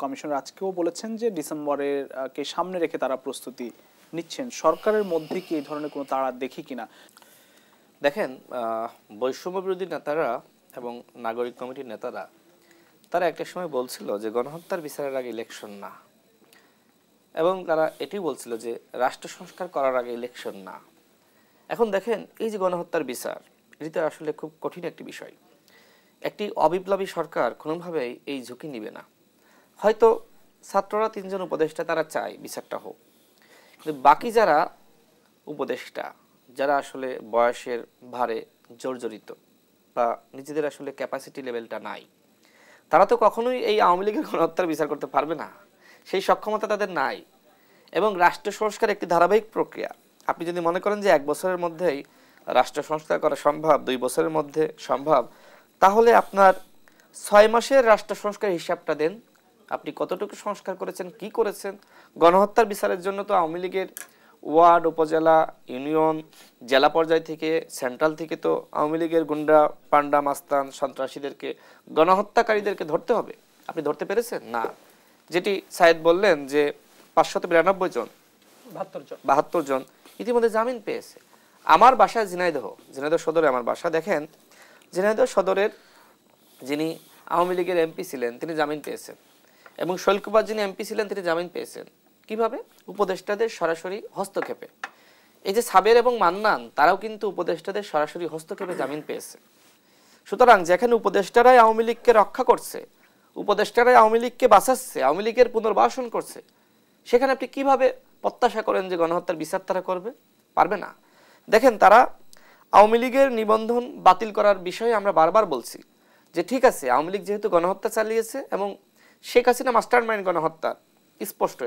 Commissioner আজকেও বলেছেন যে ডিসেম্বরের কে সামনে রেখে তারা প্রস্তুতি নিচ্ছেন। সরকারের মধ্যে কি এই ধরনের কোনো তাড়া দেখি কিনা? দেখেন, বৈষম্য বিরোধী নেতারা এবং নাগরিক কমিটির নেতারা তারা একটা সময় বলছিল যে গণহত্যার বিচারের আগে ইলেকশন না, এবং তারা এটি বলছিল যে রাষ্ট্র সংস্কার করার আগে ইলেকশন না। এখন দেখেন, এই যে গণহত্যার বিচার, এটি তো আসলে খুব কঠিন একটি বিষয়। একটি অবিপ্লবী সরকার কোনোভাবেই এই ঝুঁকি নিবে না। হয়তো ছাত্ররা 3 জন উপদেষ্টা তারা চায় বিচারটা হোক, কিন্তু বাকি যারা উপদেষ্টা, যারা আসলে বয়সের ভারে জর্জরিত বা নিজেদের আসলে ক্যাপাসিটি লেভেলটা নাই, তারা তো কখনোই এই আওয়ামী লীগের গণহত্যার বিচার করতে পারবে না। সেই সক্ষমতা তাদের নাই। এবং রাষ্ট্র সংস্কার একটি ধারাবাহিক প্রক্রিয়া। আপনি যদি মনে করেন যে 1 বছরের মধ্যেই রাষ্ট্র সংস্কার করা সম্ভব, 2 বছরের মধ্যে সম্ভব, তাহলে আপনার 6 মাসের রাষ্ট্র সংস্কার হিসাবটা দেন। আপনি কতটুকু সংস্কার করেছেন, কি করেছেন? গণহত্যার বিচারের জন্য তো আওয়ামী লীগের ওয়ার্ড, উপজেলা, ইউনিয়ন, জেলা পর্যায় থেকে, সেন্ট্রাল থেকে তো আওয়ামী লীগের গুন্ডা, পান্ডা, মাস্তান, সন্ত্রাসীদেরকে, গণহত্যাকারীদেরকে ধরতে হবে। আপনি ধরতে পেরেছেন না? যেটি সায়েদ বললেন যে 592 জন, 72 জন ইতিমধ্যে জামিন পেয়েছে। আমার বাসা ঝিনাইদহ সদরে আমার বাসা। দেখেন, ঝিনাইদহ সদরের যিনি আওয়ামী লীগের এমপি ছিলেন তিনি জামিন পেয়েছেন, এবং শৈলকুমার যিনি এমপি ছিলেন তিনি জামিন পেয়েছেন। কিভাবে? উপদেষ্টাদের সরাসরি হস্তক্ষেপে। এই যে সাবের এবং মান্নান, তারাও কিন্তু উপদেষ্টাদের সরাসরি হস্তক্ষেপে জামিন পেয়েছে। সুতরাং যেখানে উপদেষ্টারাই আওয়ামী লীগকে রক্ষা করছে, উপদেষ্টারাই আওয়ামী লীগকে বাঁচাচ্ছে, আওয়ামী লীগের পুনর্বাসন করছে, সেখানে আপনি কিভাবে প্রত্যাশা করেন যে গণহত্যার বিচার তারা করবে? পারবে না। দেখেন, তারা আওয়ামী লীগের নিবন্ধন বাতিল করার বিষয়ে আমরা বারবার বলছি যে ঠিক আছে, আওয়ামী লীগ যেহেতু গণহত্যা চালিয়েছে এবং শেখ হাসিনা মাস্টার মাইন্ড গণহত্যা, স্পষ্ট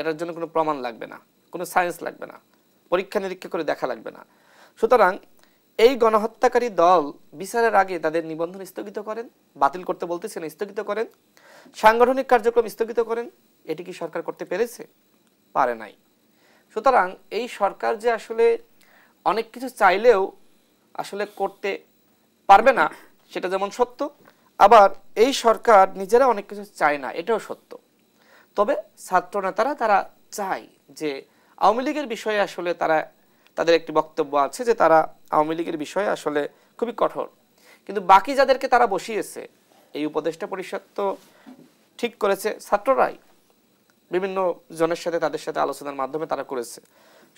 এটার জন্য কোনো প্রমাণ লাগবে না, কোনো সায়েন্স লাগবে না, পরীক্ষা নিরীক্ষা করে দেখা লাগবে না। সুতরাং এই গণহত্যাকারী দল বিচারের আগে তাদের নিবন্ধন স্থগিত করেন, বাতিল করতে বলতেছেন, স্থগিত করেন, সাংগঠনিক কার্যক্রম স্থগিত করেন। এটি কি সরকার করতে পেরেছে? পারে নাই। সুতরাং এই সরকার যে আসলে অনেক কিছু চাইলেও আসলে করতে পারবে না, সেটা যেমন সত্য, আবার এই সরকার নিজেরা অনেক কিছু চায় না, এটাও সত্য। তবে ছাত্র নেতারা তারা চায় যে আওয়ামী লীগের বিষয়ে আসলে তাদের একটি বক্তব্য আছে যে তারা আওয়ামী লীগের বিষয়ে আসলে খুবই কঠোর। কিন্তু বাকি যাদেরকে তারা বসিয়েছে, এই উপদেষ্টা পরিষদ তো ঠিক করেছে ছাত্ররাই, বিভিন্ন জনের সাথে তাদের সাথে আলোচনার মাধ্যমে তারা করেছে।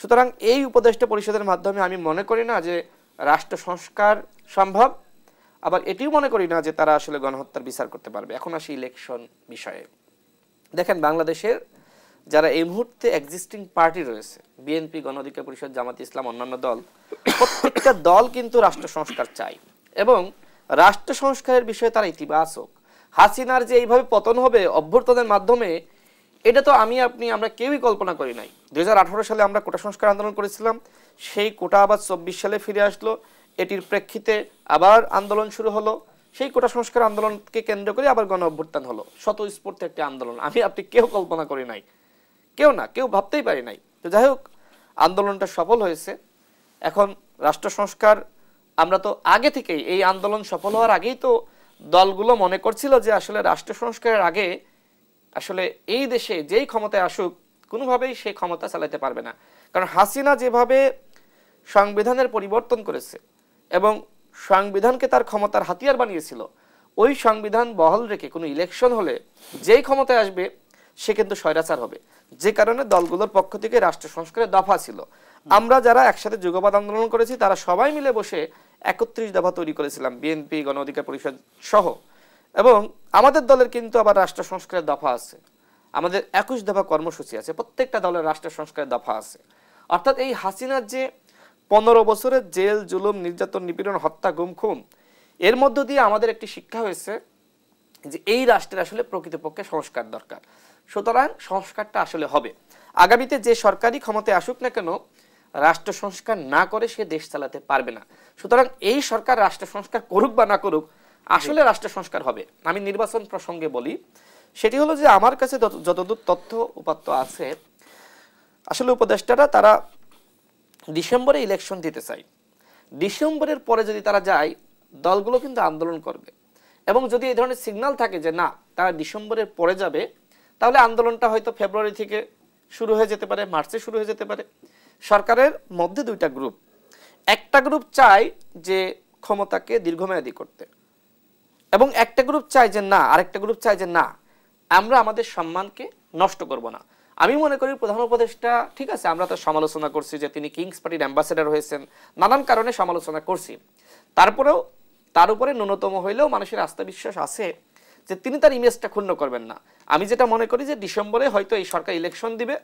সুতরাং এই উপদেষ্টা পরিষদের মাধ্যমে আমি মনে করি না যে রাষ্ট্র সংস্কার সম্ভব, আবার এটিও মনে করি না যে তারা আসলে গণহত্যার বিচার করতে পারবে। এখন আসি ইলেকশন বিষয়ে। দেখেন, বাংলাদেশের যারা এই মুহূর্তে এক্সিস্টিং পার্টি রয়েছে, বিএনপি, গণ অধিকার পরিষদ, জামাত ইসলাম, অন্যান্য দল, প্রত্যেকটা দল কিন্তু রাষ্ট্র সংস্কার চায় এবং রাষ্ট্র সংস্কারের বিষয়ে তারা ইতিবাচক। হাসিনার যে এইভাবে পতন হবে অভ্যর্থনের মাধ্যমে, এটা তো আমরা কেউই কল্পনা করি নাই। 2018 সালে আমরা কোটা সংস্কার আন্দোলন করেছিলাম, সেই কোটা আবার 24 সালে ফিরে আসলো। এটির প্রেক্ষিতে আবার আন্দোলন শুরু হলো, সেই কোটা সংস্কার আন্দোলনকে কেন্দ্র করে আবার গণ অভ্যুত্থান হলো। স্বতঃস্ফূর্ত একটি আন্দোলন, আপনি কেউ কল্পনা করি নাই, কেউ ভাবতেই পারি নাই। তো যাই হোক, আন্দোলনটা সফল হয়েছে। এখন রাষ্ট্র সংস্কার, আমরা তো আগে থেকেই এই আন্দোলন সফল হওয়ার আগেই তো দলগুলো মনে করছিল যে আসলে রাষ্ট্র সংস্কারের আগে আসলে এই দেশে যেই ক্ষমতায় আসুক কোনোভাবেই সেই ক্ষমতা চালাতে পারবে না। কারণ হাসিনা যেভাবে সংবিধানের পরিবর্তন করেছে এবং সংবিধানকে তার ক্ষমতার হাতিয়ার বানিয়েছিল, ওই সংবিধান বহাল রেখে কোনো ইলেকশন হলে যেই ক্ষমতায় আসবে সে কিন্তু স্বৈরাচার হবে। যে কারণে দলগুলোর পক্ষ থেকে রাষ্ট্র সংস্কারের দফা ছিল। আমরা যারা একসাথে যুগপৎ আন্দোলন করেছি তারা সবাই মিলে বসে 31 দফা তৈরি করেছিলাম, বিএনপি, গণ অধিকার পরিষদ সহ। এবং আমাদের দলের কিন্তু আবার রাষ্ট্র সংস্কারের দফা আছে, আমাদের 21 দফা কর্মসূচি আছে, প্রত্যেকটা দলের রাষ্ট্র সংস্কারের দফা আছে। অর্থাৎ এই হাসিনার যে 15 বছরের জেল, জুলুম, নির্যাতন, নিপীড়ন, হত্যা, গুম, খুন, এর মধ্য দিয়ে আমাদের একটি শিক্ষা হয়েছে যে এই রাষ্ট্রের আসলে প্রকৃতপক্ষে সংস্কার দরকার। সুতরাং সংস্কারটা আসলে হবে। আগামীতে যে সরকারি ক্ষমতায় আসুক না কেন, রাষ্ট্র সংস্কার না করে সে দেশ চালাতে পারবে না। সুতরাং এই সরকার রাষ্ট্র সংস্কার করুক বা না করুক, আসলে রাষ্ট্র সংস্কার হবে। আমি নির্বাচন প্রসঙ্গে বলি, সেটি হলো যে আমার কাছে যতদূর তথ্য উপাত্ত আছে, আসলে উপদেষ্টারা তারা ডিসেম্বরে ইলেকশন দিতে চায়। ডিসেম্বরের পরে যদি তারা যায়, দলগুলো কিন্তু আন্দোলন করবে। এবং যদি এই ধরনের সিগন্যাল থাকে যে না, তারা ডিসেম্বরের পরে যাবে, তাহলে আন্দোলনটা হয়তো ফেব্রুয়ারি থেকে শুরু হয়ে যেতে পারে, মার্চে শুরু হয়ে যেতে পারে। সরকারের মধ্যে দুইটা গ্রুপ, একটা গ্রুপ চায় যে ক্ষমতাকে দীর্ঘমেয়াদী করতে, এবং একটা গ্রুপ চায় যে না, আরেকটা গ্রুপ চায় যে না, আমরা আমাদের সম্মানকে নষ্ট করব না। আমি মনে করি প্রধান উপদেষ্টা, ঠিক আছে, আমরা তো সমালোচনা করছি যে তিনি কিংস পার্টির অ্যাম্বাসেডর হয়েছেন, নানান কারণে সমালোচনা করছি, তারপরেও তার উপরে ন্যূনতম হইলেও মানুষের আস্থা বিশ্বাস আছে যে তিনি তার ইমেজটা ক্ষুণ্ণ করবেন না। আমি যেটা মনে করি যে ডিসেম্বরে হয়তো এই সরকার ইলেকশন দিবে,